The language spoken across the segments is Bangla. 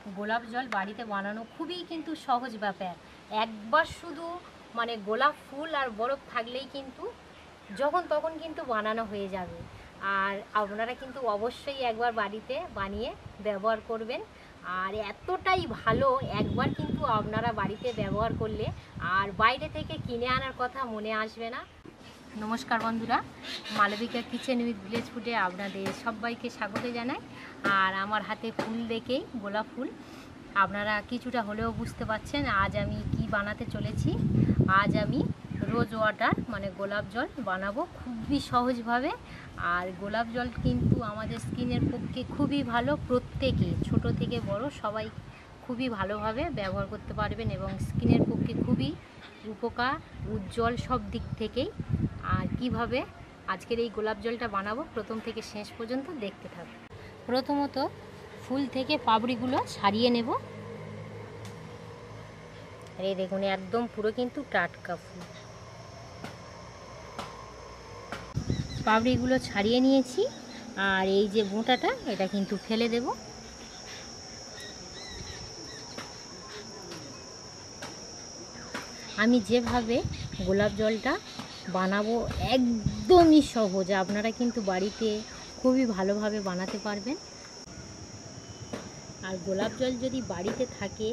গোলাপ জল বাড়িতে বানানো খুবই কিন্তু সহজ ব্যাপার। একবার শুধু মানে গোলাপ ফুল আর বরফ থাকলেই কিন্তু যখন তখন কিন্তু বানানো হয়ে যাবে। আর আপনারা কিন্তু অবশ্যই একবার বাড়িতে বানিয়ে ব্যবহার করবেন। আর এতটাই ভালো, একবার কিন্তু আপনারা বাড়িতে ব্যবহার করলে আর বাইরে থেকে কিনে আনার কথা মনে আসবে না। নমস্কার বন্ধুরা, মালবিকা কিচেন উইথ ভিলেজ ফুডে আপনাদের সবাইকে স্বাগত জানাই। আর আমার হাতে ফুল দেখেই, গোলাপ ফুল, আপনারা কিছুটা হলেও বুঝতে পারছেন আজ আমি কি বানাতে চলেছি। আজ আমি রোজ ওয়াটার মানে গোলাপ জল বানাবো খুবই সহজভাবে। আর গোলাপ জল কিন্তু আমাদের স্কিনের পক্ষে খুবই ভালো, প্রত্যেকে ছোট থেকে বড় সবাই খুবই ভালোভাবে ব্যবহার করতে পারবেন এবং স্কিনের পক্ষে খুবই উপকার, উজ্জ্বল সব দিক থেকেই। আর কিভাবে আজকের এই গোলাপ জলটা বানাবো প্রথম থেকে শেষ পর্যন্ত দেখতে থাকুন। প্রথমত ফুল থেকে পাপড়িগুলো ছাড়িয়ে নেব। এই দেখুন একদম পুরো কিন্তু টাটকা ফুল। পাপড়িগুলো ছাড়িয়ে নিয়েছি আর এই যে বোঁটাটা এটা কিন্তু ফেলে দেব। আমি যেভাবে গোলাপ জলটা বানাবো একদমই সহজ, আপনারা কিন্তু বাড়িতে খুবই ভালোভাবে বানাতে পারবেন। আর গোলাপ জল যদি বাড়িতে থাকে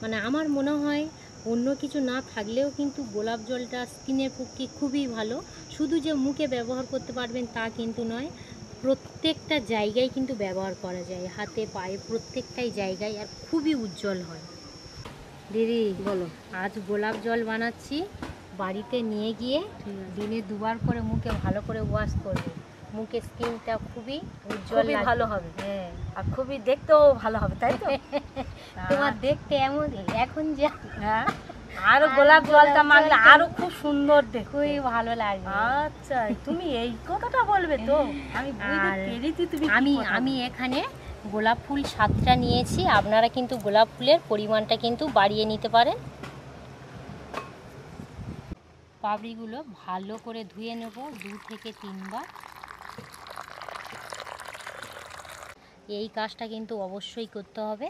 মানে আমার মনে হয় অন্য কিছু না থাকলেও কিন্তু গোলাপ জলটা স্কিনের পক্ষে খুবই ভালো। শুধু যে মুখে ব্যবহার করতে পারবেন তা কিন্তু নয়, প্রত্যেকটা জায়গায় কিন্তু ব্যবহার করা যায়, হাতে পায়ে প্রত্যেকটাই জায়গায়, আর খুবই উজ্জ্বল হয়। দিদি বলো, আজ গোলাপ জল বানাচ্ছি, বাড়িতে নিয়ে গিয়ে দিনে দুবার করে মুখে ভালো করে ওয়াশ করবে, মুখের স্কিনটা খুবই উজ্জ্বল ভালো হবে। হ্যাঁ, আর খুবই দেখতেও ভালো হবে, তাই তো? তোমার দেখতে এমন এখন যা, হ্যাঁ, আরো গোলাপ জলটা মাখলে আরো খুব সুন্দর দেখতে, খুবই ভালো লাগবে। আচ্ছা, তুমি এই কথাটা বলবে তো? আমি বুঝতে পেরেছি তুমি আমি এখানে গোলাপ ফুল 7টা নিয়েছি, আপনারা কিন্তু গোলাপ ফুলের পরিমাণটা কিন্তু বাড়িয়ে নিতে পারেন। পাপড়িগুলো ভালো করে ধুয়ে নেব 2 থেকে 3 বার। এই কাজটা কিন্তু অবশ্যই করতে হবে,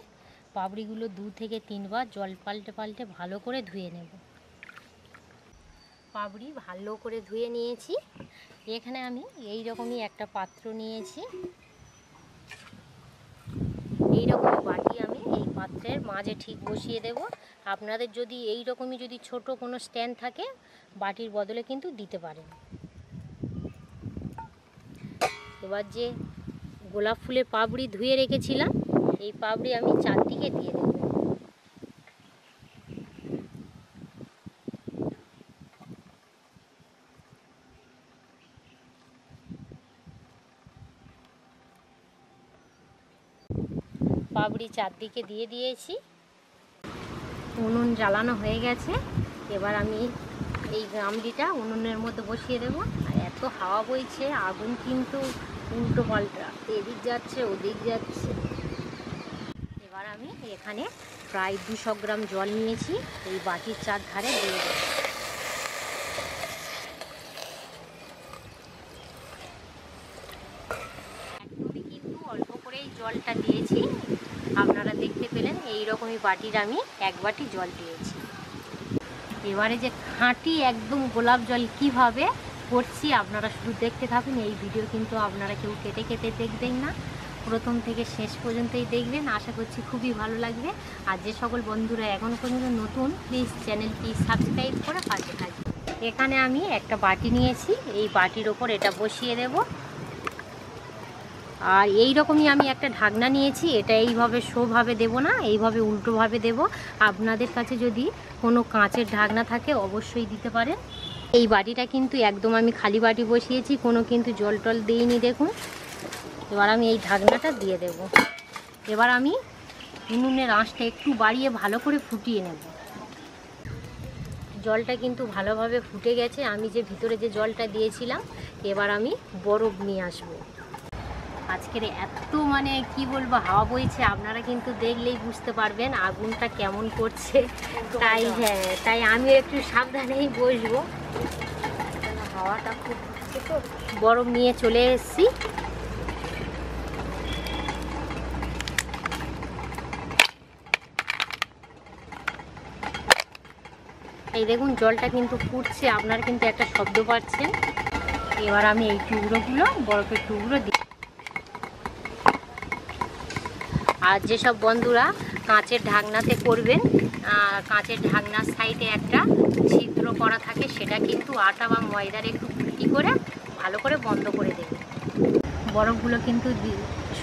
পাপড়িগুলো 2 থেকে 3 বার জল পাল্টে পাল্টে ভালো করে ধুয়ে নেব। পাপড়ি ভালো করে ধুয়ে নিয়েছি। এখানে আমি এই রকমই একটা পাত্র নিয়েছি, এই রকমই বাটি আমি এই পাত্রের মাঝে ঠিক বসিয়ে দেব। আপনাদের যদি এই রকমই যদি ছোট কোনো স্ট্যান্ড থাকে বাটির বদলে কিন্তু দিতে পারেন। এবার যে গোলাপ ফুলের পাপড়ি ধুয়ে রেখেছিলাম এই পাপড়ি আমি চারদিকে দিয়ে দেব। পাপড়ি চারদিকে দিয়ে দিয়েছি। উনুন জ্বালানো হয়ে গেছে, এবার আমি এই গামলিটা উনুনের মধ্যে বসিয়ে দেব। আর এত হাওয়া বইছে, আগুন কিন্তু উল্টো পাল্টা, এদিক যাচ্ছে ওদিক যাচ্ছে। এবার আমি এখানে প্রায় 200 গ্রাম জল নিয়েছি, এই বাটির চারধারে দিয়ে দেব। একদমই কিন্তু অল্প করেই জলটা দিয়েছি, আপনারা দেখতে পেলেন এই রকমই বাটির আমি 1 বাটি জল দিয়েছি। এবারে যে খাঁটি একদম গোলাপ জল কিভাবে করছি আপনারা শুধু দেখতে থাকুন। এই ভিডিও কিন্তু আপনারা কেউ কেটে কেটে দেখবেন না, প্রথম থেকে শেষ পর্যন্তই দেখবেন, আশা করছি খুবই ভালো লাগবে। আর যে সকল বন্ধুরা এখন পর্যন্ত নতুন, প্লিজ চ্যানেলটি সাবস্ক্রাইব করে পাশে থাকবেন। এখানে আমি একটা বাটি নিয়েছি, এই বাটির ওপর এটা বসিয়ে দেব। আর এই রকমই আমি একটা ঢাকনা নিয়েছি, এটা এইভাবে শোভাবে দেব না, এইভাবে উল্টোভাবে দেব। আপনাদের কাছে যদি কোনো কাঁচের ঢাকনা থাকে অবশ্যই দিতে পারেন। এই বাটিটা কিন্তু একদম আমি খালি বাটি বসিয়েছি, কোনো কিন্তু জল টল দিইনি দেখুন। এবার আমি এই ঢাকনাটা দিয়ে দেব। এবার আমি উনুনের আঁচটা একটু বাড়িয়ে ভালো করে ফুটিয়ে নেব। জলটা কিন্তু ভালোভাবে ফুটে গেছে, আমি যে ভিতরে যে জলটা দিয়েছিলাম এবার আমি বরফ নিয়ে আসবো। আজকের এত মানে কি বলবো হাওয়া বইছে, আপনারা কিন্তু দেখলেই বুঝতে পারবেন আগুনটা কেমন করছে। তাই হ্যাঁ, তাই আমিও একটু সাবধানেই বসবো। হাওয়াটা খুব বরফ নিয়ে চলে এসেছি। এই দেখুন জলটা কিন্তু ফুটছে, আপনারা কিন্তু একটা শব্দ পাচ্ছেন। এবার আমি এই টুকরোগুলো, বরফের টুকরো দিই। আর যেসব বন্ধুরা কাঁচের ঢাকনাতে করবেন, কাঁচের ঢাকনার সাইডে একটা ছিদ্র করা থাকে, সেটা কিন্তু আটা বা ময়দার একটু ফুটি করে ভালো করে বন্ধ করে দেবে। বরফগুলো কিন্তু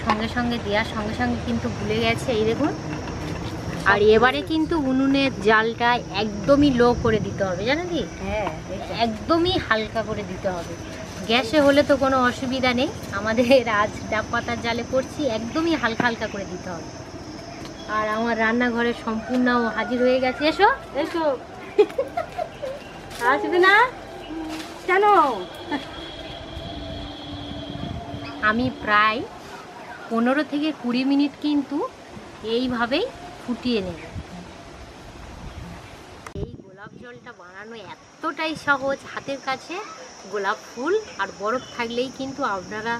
সঙ্গে সঙ্গে দেওয়ার সঙ্গে সঙ্গে কিন্তু ভুলে গেছে, এই দেখুন। আর এবারে কিন্তু উনুনের জালটা একদমই লো করে দিতে হবে, জানেন কি? হ্যাঁ, একদমই হালকা করে দিতে হবে। গ্যাসে হলে তো কোনো অসুবিধা নেই, আমাদের আজ ডাব পাতার জালে করছি, একদমই হালকা হালকা করে দিতে হবে। আর আমার রান্নাঘরে সম্পূর্ণ হাজির হয়ে গেছে। এসো এসো। আসবে না কেন? আমি প্রায় 15 থেকে 20 মিনিট কিন্তু এইভাবেই ফুটিয়ে নেব। এই গোলাপ জলটা বানানো এতটাই সহজ, হাতের কাছে গোলাপ ফুল আর বরফ থাকলেই কিন্তু আপনারা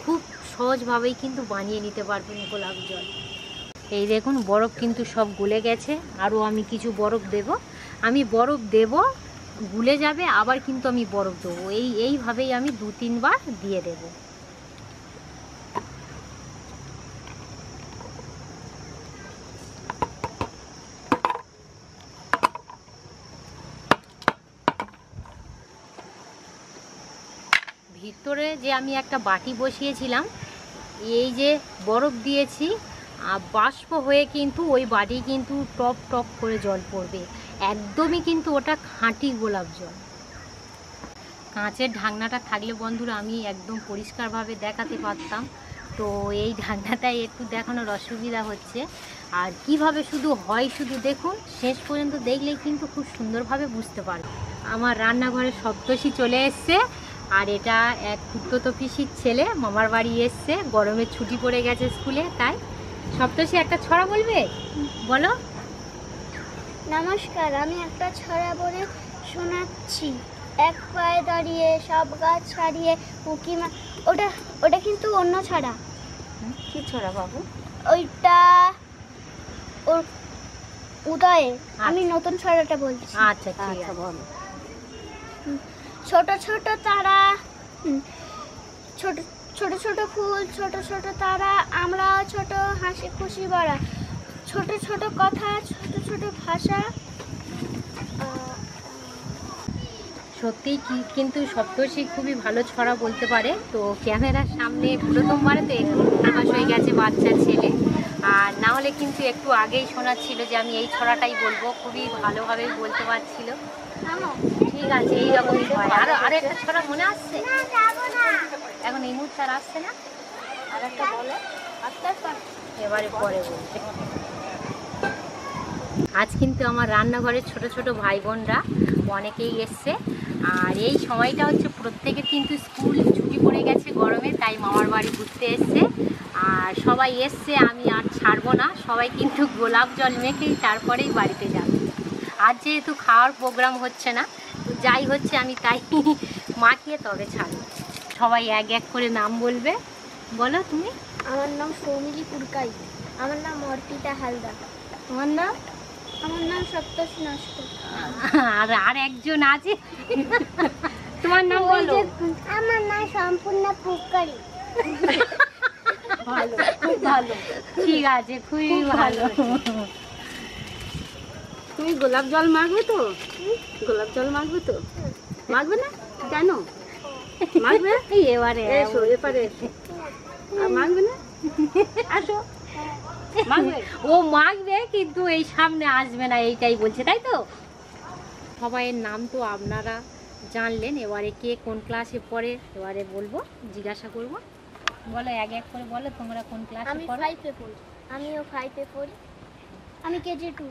খুব সহজভাবেই কিন্তু বানিয়ে নিতে পারবেন গোলাপ জল। এই দেখুন বরফ কিন্তু সব গলে গেছে, আরও আমি কিছু বরফ দেব। আমি বরফ দেব, গুলে যাবে, আবার কিন্তু আমি বরফ দেবো, এইভাবেই আমি 2-3 বার দিয়ে দেব। ভিতরে যে আমি একটা বাটি বসিয়েছিলাম, এই যে বরফ দিয়েছি, বাষ্প হয়ে কিন্তু ওই বাটি কিন্তু টপ টপ করে জল পড়বে, একদমই কিন্তু ওটা খাঁটি গোলাপ জল। কাঁচের ঢাকনাটা থাকলে বন্ধুরা আমি একদম পরিষ্কারভাবে দেখাতে পারতাম, তো এই ঢাকনাটাই একটু দেখানোর অসুবিধা হচ্ছে। আর কিভাবে শুধু হয় শুধু দেখুন, শেষ পর্যন্ত দেখলেই কিন্তু খুব সুন্দরভাবে বুঝতে পারবে। আমার রান্নাঘরে সপ্তষী চলে এসছে, আর এটা এক খুড়তো পিসির ছেলে মামার বাড়ি এসছে, গরমের ছুটি পড়ে গেছে স্কুলে, তাই। সপ্তষী একটা ছড়া বলবে? বলো। নমস্কার, আমি একটা ছড়া বলে শোনাচ্ছি। এক পায়ে দাঁড়িয়ে সব গাছ ছাড়িয়ে উকি ওটা ওটা কিন্তু অন্য ছড়া। কি ছড়া বাবু? ওইটা ওর উদয়ে। আমি নতুন ছড়াটা বলছি। আচ্ছা ঠিক আছে, বলো। ছোট ছোট তারা, ছোট ছোট ছোট ফুল, ছোট ছোট তারা, আমরা ছোট, হাসি খুশি ভরা, ছোট ছোট কথা, ছোট ছোট ভাষা। সত্যিই কিন্তু সপ্তর্ষি খুবই ভালো ছড়া বলতে পারে। তো ক্যামেরার সামনে প্রথমবারে তো একটু নার্ভাস হয়ে গেছে বাচ্চা ছেলে, আর না হলে কিন্তু একটু আগেই শোনাচ্ছিল যে আমি এই ছড়াটাই বলবো, খুবই ভালোভাবে বলতে পারছিল। ঠিক আছে, এইরকমই হয়। আরো একটা ছড়া মনে আসছে? এখন এই মুহূর্তে আর আসছে না। আর একটা বলো, এবারে পরে বলছে। আজ কিন্তু আমার রান্নাঘরের ছোট ছোট ভাই বোনরা অনেকেই এসছে, আর এই সময়টা হচ্ছে প্রত্যেকের কিন্তু স্কুল ছুটি পড়ে গেছে গরমে, তাই মামার বাড়ি ঘুরতে এসছে। আর সবাই এসছে, আমি আর ছাড়বো না, সবাই কিন্তু গোলাপ জল মেখেই তারপরেই বাড়িতে যাবে। আর যেহেতু খাওয়ার প্রোগ্রাম হচ্ছে না, তো যাই হচ্ছে আমি তাই মাখিয়ে তবে ছাড়বো। সবাই এক এক করে নাম বলবে। বলো তুমি। আমার নাম সৌমিলি পুরকাই। আমার নাম অর্পিতা হালদার। তোমার নাম? আমার নাম সপ্তর্ষি নস্কর। আর একজন আছে, তোমার নাম বলো। আমার নাম সম্পূর্ণ পুরকারি। ভালো, খুব ভালো। ঠিক আছে, খুবই ভালো। তুমি গোলাপ জল মাখবে তো? গোলাপ জল মাখবে তো? মাখবে না কেন? মাখবে? এবারে এসো, এপারে এসো। আর মাখবে না? আসো। মাখবে? ও মাখবে, কিন্তু এই সামনে আসবে না, এইটাই বলছে, তাই তো। সবাইয়ের নাম তো আপনারা জানলেন, এবারে কে কোন ক্লাসে পড়ে এবারে বলবো, জিজ্ঞাসা করব। বলো এক এক করে, বলো তোমরা কোন ক্লাসে আমি পড়ো। 5 এ পড়ি। আমিও 5 এ পড়ি। আমি কেজি 2।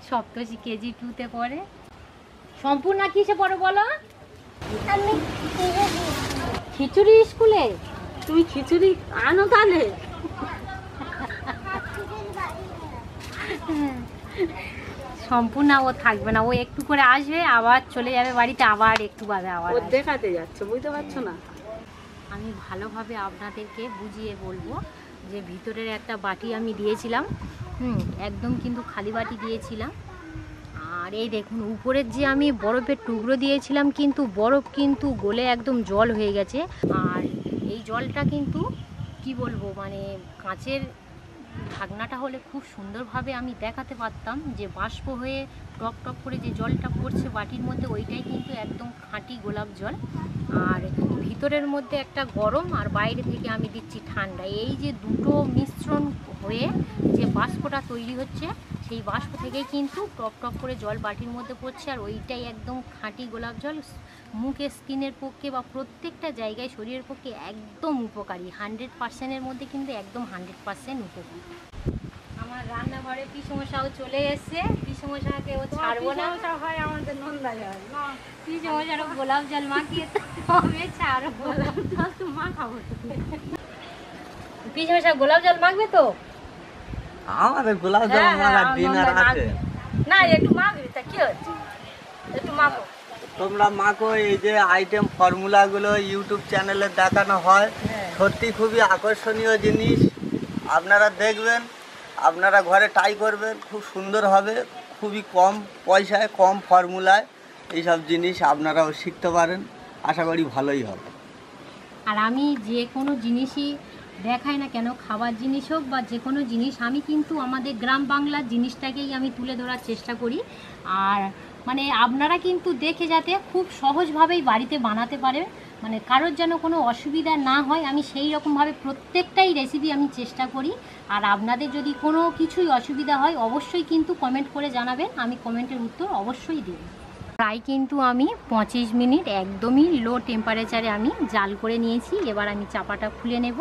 সপ্তষী কেজি 2-তে পড়ে। সম্পূর্ণ কিসে পড়ো বলো? আমি কেজি 2। খিচুড়ি স্কুলে? তুমি খিচুড়ি আনো তাহলে। সম্পূর্ণ ও থাকবে না, ও একটু করে আসবে, আবার চলে যাবে বাড়িতে, আবার একটু বাদে আবার ও আসবে। দেখাতে যাচ্ছে, বুঝতে পারছো না? আমি ভালোভাবে আপনাদেরকে বুঝিয়ে বলবো যে ভিতরের একটা বাটি আমি দিয়েছিলাম, একদম কিন্তু খালি বাটি দিয়েছিলাম। আর এই দেখুন উপরের যে আমি বরফের টুকরো দিয়েছিলাম কিন্তু বরফ কিন্তু গলে একদম জল হয়ে গেছে। আর এই জলটা কিন্তু কি বলবো, মানে কাঁচের ঢাকনাটা হলে খুব সুন্দরভাবে আমি দেখাতে পারতাম যে বাষ্প হয়ে টপ টপ করে যে জলটা পড়ছে বাটির মধ্যে, ওইটাই কিন্তু একদম খাঁটি গোলাপ জল। আর ভিতরের মধ্যে একটা গরম আর বাইরে থেকে আমি দিচ্ছি ঠান্ডা, এই যে দুটো মিশ্রণ হয়ে যে বাষ্পটা তৈরি হচ্ছে, সেই বাষ্প থেকেই কিন্তু টপ টপ করে জল বাটির মধ্যে পড়ছে। আর ওইটাই একদম খাঁটি গোলাপ জল, মুখের স্কিনের পক্ষে বা প্রত্যেকটা জায়গায় শরীরের পক্ষে একদম উপকারী। 100%-এর মধ্যে কিন্তু একদম 100% উপকারী। আমার রান্নাঘরে পিসমশাও চলে এসছে, পিসমশাকে ও ছাড়বো না, হয় আমাদের নন্দাই হয় না, পিসমশার গোলাপ জল মাখিয়ে তবে ছাড়বো। মা খাবো। পিসমশা গোলাপ জল মাখবে তো? আমাদের গোলাপ জল মাখার দিন আর আছে না, একটু মাখবি, তা কি হচ্ছে, একটু মাখো। তোমরা মাখো। এই যে আইটেম ফর্মুলাগুলো ইউটিউব চ্যানেলে দেখানো হয়, সত্যি খুবই আকর্ষণীয় জিনিস। আপনারা দেখবেন, আপনারা ঘরে ট্রাই করবেন, খুব সুন্দর হবে। খুবই কম পয়সায় কম ফর্মুলায় এইসব জিনিস আপনারাও শিখতে পারেন, আশা করি ভালোই হবে। আর আমি যে কোনো জিনিসই দেখাই না কেন, খাবার জিনিস হোক বা যে কোনো জিনিস, আমি কিন্তু আমাদের গ্রাম বাংলার জিনিসটাকেই আমি তুলে ধরার চেষ্টা করি। আর মানে আপনারা কিন্তু দেখে যাতে খুব সহজভাবেই বাড়িতে বানাতে পারেন, মানে কারোর যেন কোনো অসুবিধা না হয়, আমি সেই রকমভাবে প্রত্যেকটাই রেসিপি আমি চেষ্টা করি। আর আপনাদের যদি কোনো কিছুই অসুবিধা হয় অবশ্যই কিন্তু কমেন্ট করে জানাবেন, আমি কমেন্টের উত্তর অবশ্যই দেব। প্রায় কিন্তু আমি 25 মিনিট একদমই লো টেম্পারেচারে আমি জাল করে নিয়েছি। এবার আমি চাপাটা খুলে নেব।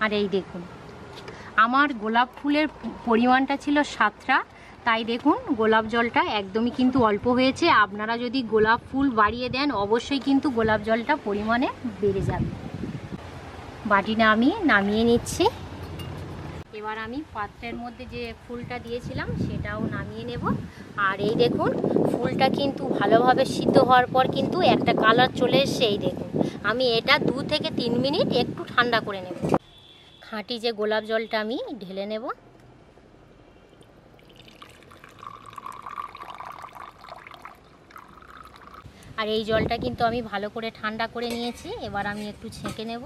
আর এই দেখুন আমার গোলাপ ফুলের পরিমাণটা ছিল 7টা, তাই দেখুন গোলাপ জলটা একদমই কিন্তু অল্প হয়েছে। আপনারা যদি গোলাপ ফুল বাড়িয়ে দেন অবশ্যই কিন্তু গোলাপ জলটা পরিমাণে বেড়ে যাবে। বাটিটা আমি নামিয়ে নিচ্ছি। এবার আমি পাত্রের মধ্যে যে ফুলটা দিয়েছিলাম সেটাও নামিয়ে নেব। আর এই দেখুন ফুলটা কিন্তু ভালোভাবে সিদ্ধ হওয়ার পর কিন্তু একটা কালার চলে এসছে। এই দেখুন আমি এটা 2 থেকে 3 মিনিট একটু ঠান্ডা করে নেব। খাঁটি যে গোলাপ জলটা আমি ঢেলে নেব। আর এই জলটা কিন্তু আমি ভালো করে ঠান্ডা করে নিয়েছি। এবার আমি একটু ছেঁকে নেব।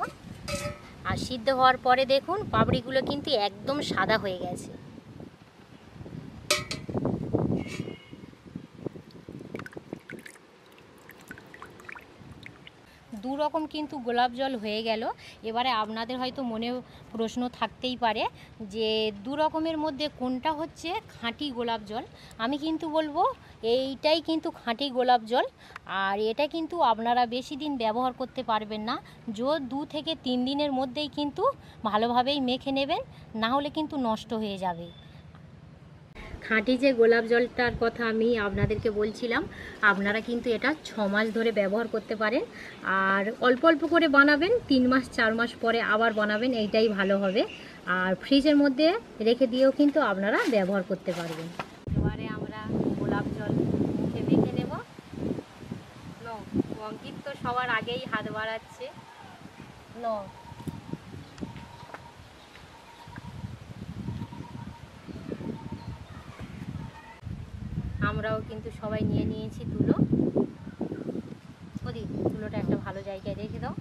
আর সিদ্ধ হওয়ার পরে দেখুন পাপড়িগুলো কিন্তু একদম সাদা হয়ে গেছে। দু রকম কিন্তু গোলাপ জল হয়ে গেল। এবারে আপনাদের হয়তো মনে প্রশ্ন থাকতেই পারে যে দু রকমের মধ্যে কোনটা হচ্ছে খাঁটি গোলাপ জল। আমি কিন্তু বলবো এইটাই কিন্তু খাঁটি গোলাপ জল। আর এটা কিন্তু আপনারা বেশি দিন ব্যবহার করতে পারবেন না, 2 থেকে 3 দিনের মধ্যেই কিন্তু ভালোভাবেই মেখে নেবেন, না হলে কিন্তু নষ্ট হয়ে যাবে। খাঁটি যে গোলাপ জলটার কথা আমি আপনাদেরকে বলছিলাম, আপনারা কিন্তু এটা 6 মাস ধরে ব্যবহার করতে পারেন। আর অল্প অল্প করে বানাবেন, 3 মাস 4 মাস পরে আবার বানাবেন, এইটাই ভালো হবে। আর ফ্রিজের মধ্যে রেখে দিয়েও কিন্তু আপনারা ব্যবহার করতে পারবেন। এবারে আমরা গোলাপ জল মুখে মেখে নেব। অঙ্কিত তো সবার আগেই হাত বাড়াচ্ছে। আমরাও কিন্তু সবাই নিয়ে নিয়েছি তুলো। ওদি তুলোটা একটা ভালো জায়গায় রেখে দাও।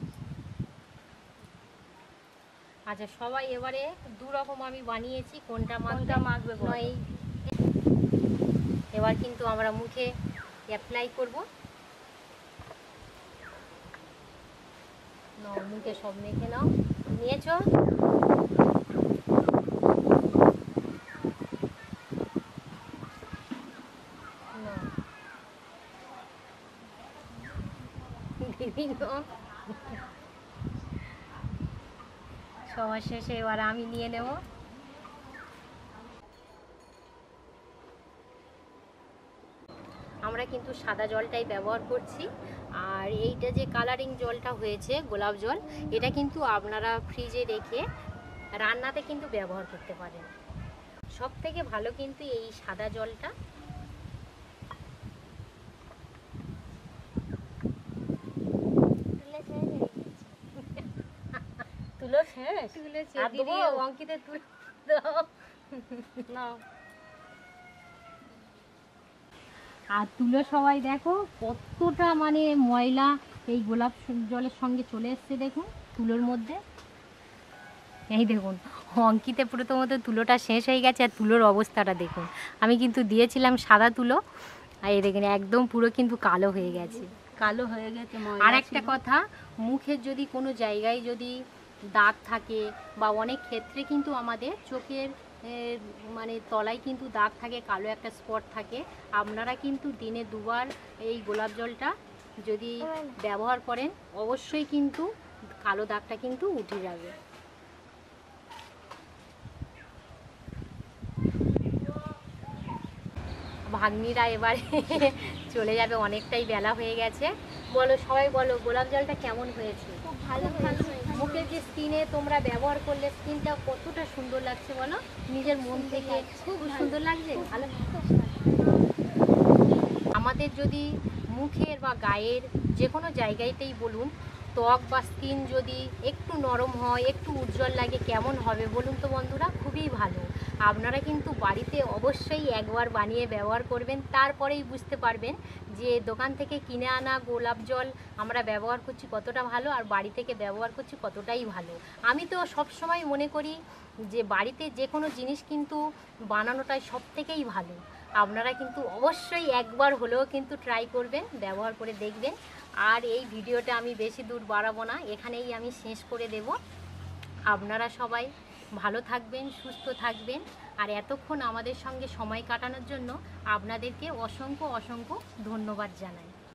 আচ্ছা সবাই এবারে 2 রকম আমি বানিয়েছি, কোনটা মাখবে নয়। এবার কিন্তু আমরা মুখে অ্যাপ্লাই করব। নাও মুখে সব মেখে নাও। নিয়েছো? সবার শেষে এবার আমি নিয়ে নেব। আমরা কিন্তু সাদা জলটাই ব্যবহার করছি। আর এইটা যে কালারিং জলটা হয়েছে গোলাপ জল, এটা কিন্তু আপনারা ফ্রিজে রেখে রান্নাতে কিন্তু ব্যবহার করতে পারেন। সব থেকে ভালো কিন্তু এই সাদা জলটা। তুলো শেষ? অঙ্কিতের তুলো দাও। নাও। আর তুলো সবাই দেখো কতটা মানে ময়লা এই গোলাপ জলের সঙ্গে চলে এসছে দেখুন তুলোর মধ্যে। এই দেখুন অঙ্কিতে প্রথমত তুলোটা শেষ হয়ে গেছে আর তুলোর অবস্থাটা দেখুন। আমি কিন্তু দিয়েছিলাম সাদা তুলো আর এই দেখুন একদম পুরো কিন্তু কালো হয়ে গেছে। কালো হয়ে গেছে ময়লা আর একটা ছিল। কথা, মুখের যদি কোনো জায়গায় যদি দাগ থাকে বা অনেক ক্ষেত্রে কিন্তু আমাদের চোখের মানে তলায় কিন্তু দাগ থাকে, কালো একটা স্পট থাকে, আপনারা কিন্তু দিনে 2 বার এই গোলাপ জলটা যদি ব্যবহার করেন অবশ্যই কিন্তু কালো দাগটা কিন্তু উঠে যাবে। ভাগ্নিরা এবারে চলে যাবে, অনেকটাই বেলা হয়ে গেছে। বলো সবাই বলো গোলাপ জলটা কেমন হয়েছে? খুব ভালো ভালো হয়েছে। মুখের যে স্কিনে তোমরা ব্যবহার করলে স্কিনটা কতটা সুন্দর লাগছে বলো, নিজের মন থেকে খুব সুন্দর লাগছে। ভালো আমাদের যদি মুখের বা গায়ের যে কোনো জায়গাতেই বলুন ত্বক বা স্কিন যদি একটু নরম হয়, একটু উজ্জ্বল লাগে, কেমন হবে বলুন তো বন্ধুরা? খুবই ভালো। আপনারা কিন্তু বাড়িতে অবশ্যই একবার বানিয়ে ব্যবহার করবেন, তারপরেই বুঝতে পারবেন যে দোকান থেকে কিনে আনা গোলাপ জল আমরা ব্যবহার করছি কতটা ভালো আর বাড়ি থেকে ব্যবহার করছি কতটাই ভালো। আমি তো সব সময় মনে করি যে বাড়িতে যে কোনো জিনিস কিন্তু বানানোটাই সবথেকেই ভালো। আপনারা কিন্তু অবশ্যই একবার হলেও কিন্তু ট্রাই করবেন, ব্যবহার করে দেখবেন। আর এই ভিডিওটা আমি বেশি দূর বাড়াবো না, এখানেই আমি শেষ করে দেব। আপনারা সবাই ভালো থাকবেন, সুস্থ থাকবেন। আর এতক্ষণ আমাদের সঙ্গে সময় কাটানোর জন্য আপনাদেরকে অসংখ্য অসংখ্য ধন্যবাদ জানাই।